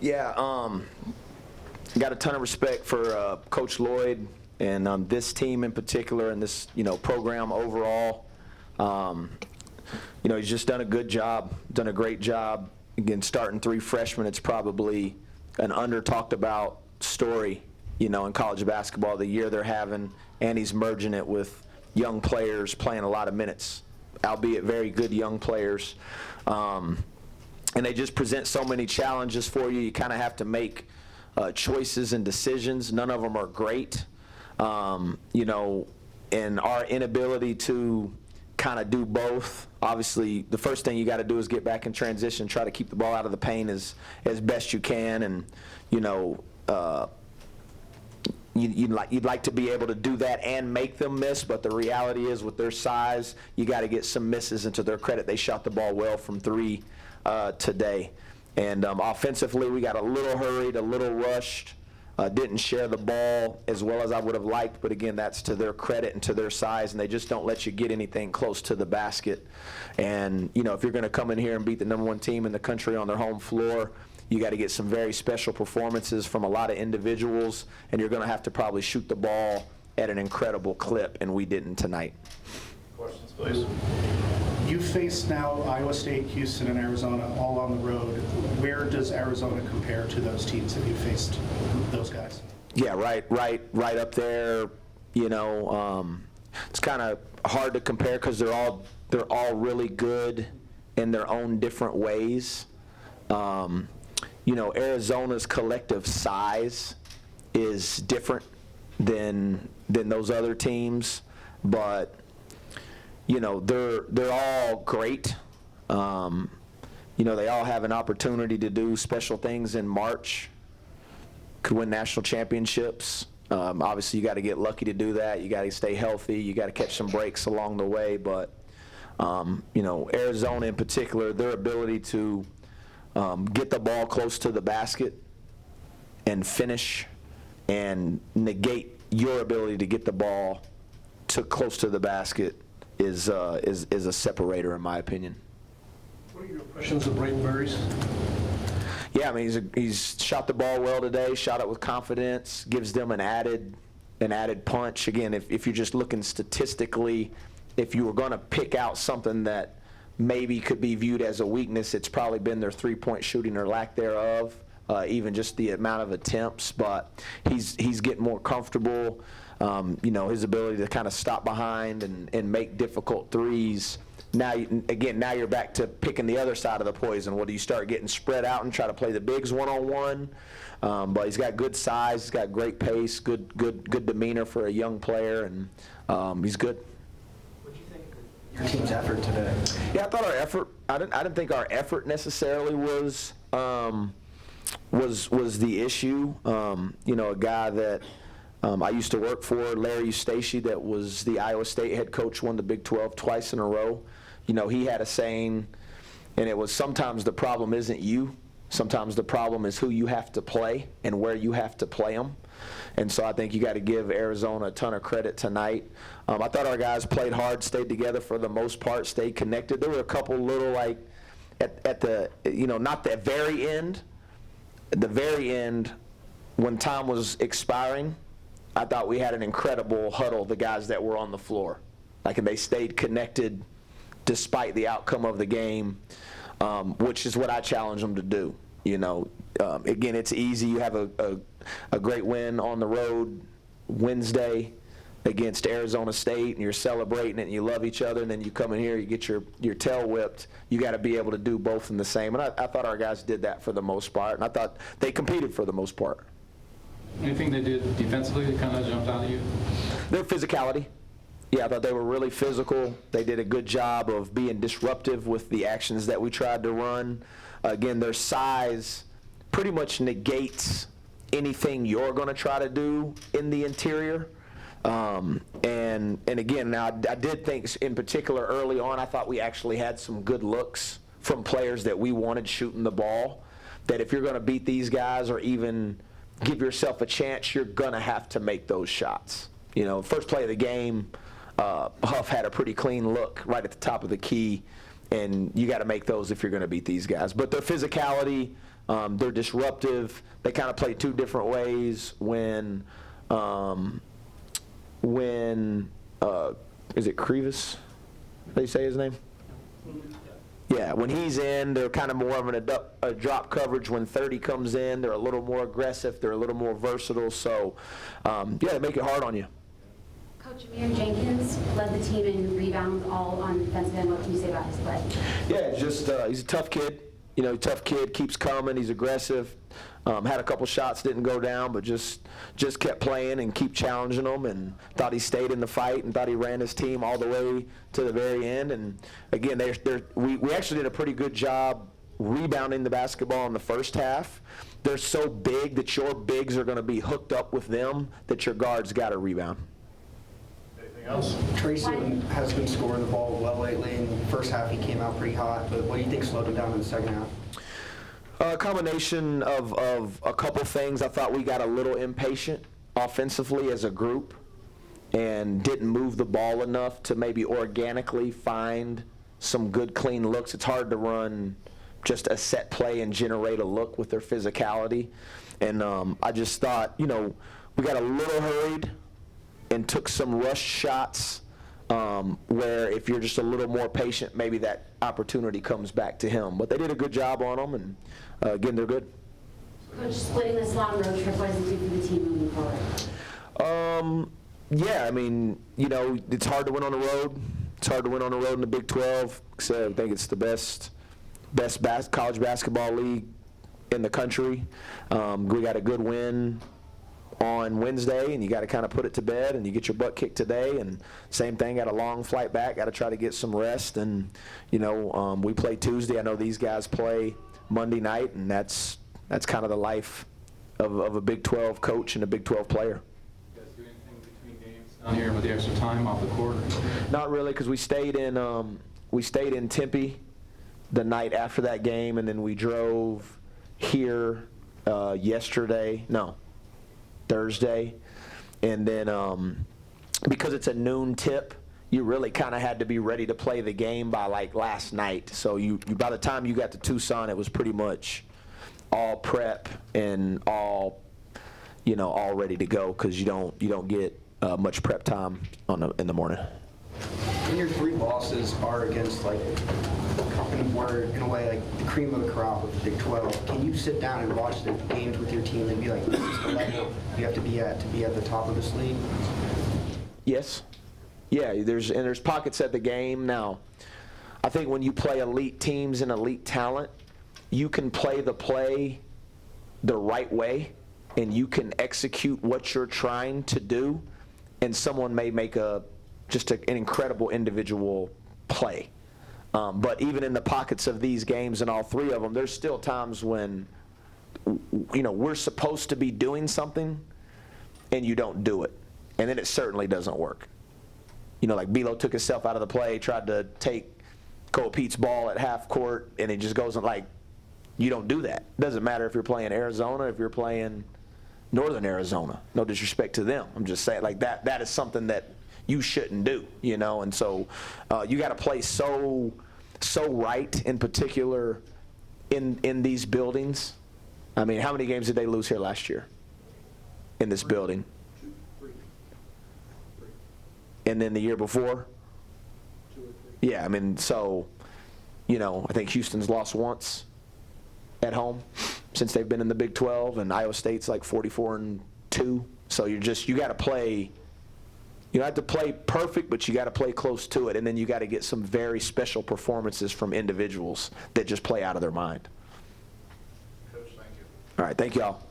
Yeah, got a ton of respect for Coach Lloyd and this team in particular and this, program overall. He's just done a good job, done a great job. Again, starting 3 freshmen, it's probably an under-talked about story, in college basketball, the year they're having, and he's merging it with young players playing a lot of minutes, albeit very good young players. And they just present so many challenges for you. You kind of have to make choices and decisions. None of them are great. And our inability to kind of do both. Obviously, the first thing you got to do is get back in transition, try to keep the ball out of the paint as best you can, and you'd like to be able to do that and make them miss, but the reality is with their size, you got to get some misses. And to their credit, they shot the ball well from 3 today. And offensively, we got a little hurried, a little rushed. Didn't share the ball as well as I would have liked, but again, that's to their credit and to their size, and they just don't let you get anything close to the basket. And, if you're going to come in here and beat the #1 team in the country on their home floor, you got to get some very special performances from a lot of individuals, and you're going to have to probably shoot the ball at an incredible clip, and we didn't tonight. Questions, please. You face now Iowa State, Houston, and Arizona all on the road. Where does Arizona compare to those teams that you faced, those guys? Yeah, right up there. It's kind of hard to compare because they're all really good in their own different ways. Arizona's collective size is different than those other teams, but they're all great. They all have an opportunity to do special things in March, could win national championships. Obviously, you got to get lucky to do that. You got to stay healthy. You got to catch some breaks along the way. But, Arizona in particular, their ability to get the ball close to the basket and finish and negate your ability to get the ball close to the basket is a separator, in my opinion. What are your impressions of Braden Burries? Yeah, I mean, he's shot the ball well today, shot it with confidence, gives them an added punch. Again, if you're just looking statistically, if you were going to pick out something that maybe could be viewed as a weakness, it's probably been their three-point shooting or lack thereof, even just the amount of attempts. But he's getting more comfortable. His ability to kind of stop behind and make difficult threes. Now you're back to picking the other side of the poison. Well, do you start getting spread out and try to play the bigs one-on-one? But he's got good size, he's got great pace, good demeanor for a young player, and he's good. What do you think of your team's effort today? Yeah, I thought our effort. I didn't think our effort necessarily was the issue. A guy that I used to work for, Larry Eustachy, that was the Iowa State head coach, won the Big 12 twice in a row. He had a saying, and it was, sometimes the problem isn't you. Sometimes the problem is who you have to play and where you have to play them. And so I think you got to give Arizona a ton of credit tonight. I thought our guys played hard, stayed together for the most part, stayed connected. There were a couple little, at the, not the very end. At the very end, when time was expiring, I thought we had an incredible huddle, the guys that were on the floor. And they stayed connected despite the outcome of the game, which is what I challenge them to do. Again, it's easy. You have a great win on the road Wednesday against Arizona State, and you're celebrating it, and you love each other, and then you come in here, you get your tail whipped. You got to be able to do both in the same. And I thought our guys did that for the most part, and I thought they competed for the most part. Anything they did defensively that kind of jumped out at you? Their physicality. Yeah, I thought they were really physical. They did a good job of being disruptive with the actions that we tried to run. Again, their size pretty much negates anything you're going to try to do in the interior. And again, now I did think in particular early on, I thought we actually had some good looks from players that we wanted shooting the ball, that if you're going to beat these guys or even give yourself a chance, you're going to have to make those shots. First play of the game, Huff had a pretty clean look right at the top of the key, and you got to make those if you're going to beat these guys. But their physicality, They're disruptive. They kind of play two different ways when is it Crevis? They say his name? Yeah, when he's in, they're kind of more of a drop coverage. When 30 comes in, they're a little more aggressive. They're a little more versatile. So, yeah, they make it hard on you. Coach Amir Jenkins led the team in rebounds all on defensive end. What can you say about his play? Yeah, just he's a tough kid. You know, tough kid, keeps coming. He's aggressive. Had a couple shots, didn't go down, but just kept playing and keep challenging them, and thought he stayed in the fight and thought he ran his team all the way to the very end. And again, we actually did a pretty good job rebounding the basketball in the first half. They're so big that your bigs are going to be hooked up with them that your guards got to rebound. Anything else? Tracy has been scoring the ball well lately. In the first half, he came out pretty hot, but what do you think slowed him down in the second half? A combination of a couple things. I thought we got a little impatient offensively as a group and didn't move the ball enough to maybe organically find some good, clean looks. It's hard to run just a set play and generate a look with their physicality. And I just thought, you know, we got a little hurried and took some rush shots where if you're just a little more patient, maybe that opportunity comes back to him. But they did a good job on them, and again, they're good. Coach, splitting this long road trip, what does it do for the team moving forward? Yeah, I mean, you know, it's hard to win on the road. It's hard to win on the road in the Big 12. So I think it's the best college basketball league in the country. We got a good win on Wednesday, and you got to kind of put it to bed, and you get your butt kicked today, and same thing, got a long flight back, got to try to get some rest. And you know, we play Tuesday. I know these guys play Monday night, and that's kind of the life of a Big 12 coach and a Big 12 player. You guys do anything between games down here with the extra time off the court? Not really, because we stayed in Tempe the night after that game, and then we drove here Thursday, and then because it's a noon tip, you really kind of had to be ready to play the game by like last night. So you by the time you got to Tucson, it was pretty much all prep and all ready to go, because you don't get much prep time in the morning. And your three losses are against, like, in a way, like the cream of the crop of the Big 12. Can you sit down and watch the games with your team and be like, this is the level you have to be at the top of this league? Yes. Yeah, there's pockets at the game. Now, I think when you play elite teams and elite talent, you can play the right way, and you can execute what you're trying to do, and someone may make just an incredible individual play. But even in the pockets of these games, and all three of them, there's still times when, you know, we're supposed to be doing something and you don't do it. And then it certainly doesn't work. You know, like Belo took himself out of the play, tried to take Cole Pete's ball at half court, and it just goes like, you don't do that. Doesn't matter if you're playing Arizona, if you're playing Northern Arizona. No disrespect to them. I'm just saying, like, that is something that you shouldn't do, you know. And so you got to play so right, in particular in these buildings. I mean, how many games did they lose here last year in this building? 2, 3. And then the year before? 2 or 3. Yeah, I mean, so, you know, I think Houston's lost once at home since they've been in the Big 12, and Iowa State's like 44-2. So you got to play. You don't have to play perfect, but you got to play close to it, and then you got to get some very special performances from individuals that just play out of their mind. Coach, thank you. All right, thank you all.